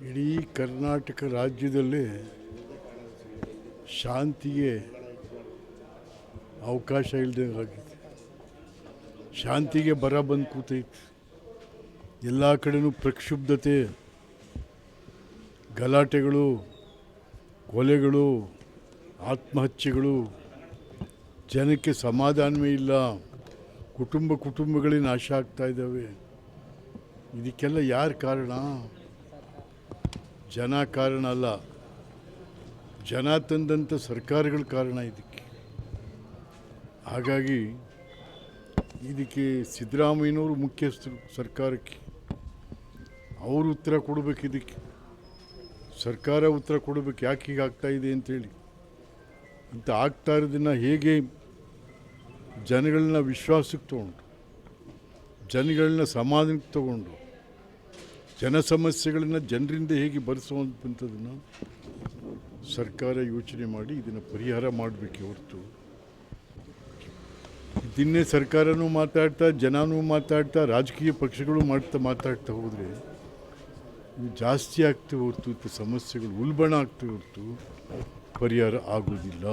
ಇಡೀ ಕರ್ನಾಟಕ ರಾಜ್ಯದಲ್ಲೇ ಶಾಂತಿಗೆ ಅವಕಾಶ ಇಲ್ಲದೆ ಆಗಿದೆ. ಶಾಂತಿಗೆ ಬರ ಬಂದು ಕೂತೈತೆ. ಎಲ್ಲ ಕಡೆನೂ ಪ್ರಕ್ಷುಬ್ಧತೆ, ಗಲಾಟೆಗಳು, ಕೊಲೆಗಳು, ಆತ್ಮಹತ್ಯೆಗಳು, ಜನಕ್ಕೆ ಸಮಾಧಾನವೇ ಇಲ್ಲ. ಕುಟುಂಬಗಳೇ ನಾಶ ಆಗ್ತಾ ಇದ್ದಾವೆ. ಇದಕ್ಕೆಲ್ಲ ಯಾರು ಕಾರಣ? ಜನ ಕಾರಣ ಅಲ್ಲ, ಜನ ತಂದಂಥ ಸರ್ಕಾರಗಳ ಕಾರಣ ಇದಕ್ಕೆ. ಹಾಗಾಗಿ ಇದಕ್ಕೆ ಸಿದ್ದರಾಮಯ್ಯನವರು ಮುಖ್ಯಸ್ಥರು. ಸರ್ಕಾರಕ್ಕೆ ಅವರು ಉತ್ತರ ಕೊಡಬೇಕು. ಇದಕ್ಕೆ ಸರ್ಕಾರ ಉತ್ತರ ಕೊಡಬೇಕು, ಯಾಕೆ ಹೀಗೆ ಆಗ್ತಾಯಿದೆ ಅಂತೇಳಿ. ಇಂಥ ಆಗ್ತಾ ಇರೋದನ್ನು ಹೇಗೆ ಜನಗಳನ್ನ ವಿಶ್ವಾಸಕ್ಕೆ ತಗೊಂಡು, ಜನಗಳನ್ನ ಸಮಾಧಾನಕ್ಕೆ ತಗೊಂಡು, ಜನ ಸಮಸ್ಯೆಗಳನ್ನು ಜನರಿಂದ ಹೇಗೆ ಬರೆಸುವಂಥದ್ದನ್ನು ಸರ್ಕಾರ ಯೋಚನೆ ಮಾಡಿ ಇದನ್ನು ಪರಿಹಾರ ಮಾಡಬೇಕೆ ಹೊರತು ಇದನ್ನೇ ಸರ್ಕಾರನೂ ಮಾತಾಡ್ತಾ, ಜನನೂ ಮಾತಾಡ್ತಾ, ರಾಜಕೀಯ ಪಕ್ಷಗಳು ಮಾತಾಡ್ತಾ ಹೋದರೆ ಇದು ಜಾಸ್ತಿ ಆಗ್ತವೆ ಹೊರತು ಇಂಥ ಸಮಸ್ಯೆಗಳು ಉಲ್ಬಣ ಆಗ್ತವೆ ಹೊರತು ಪರಿಹಾರ ಆಗೋದಿಲ್ಲ.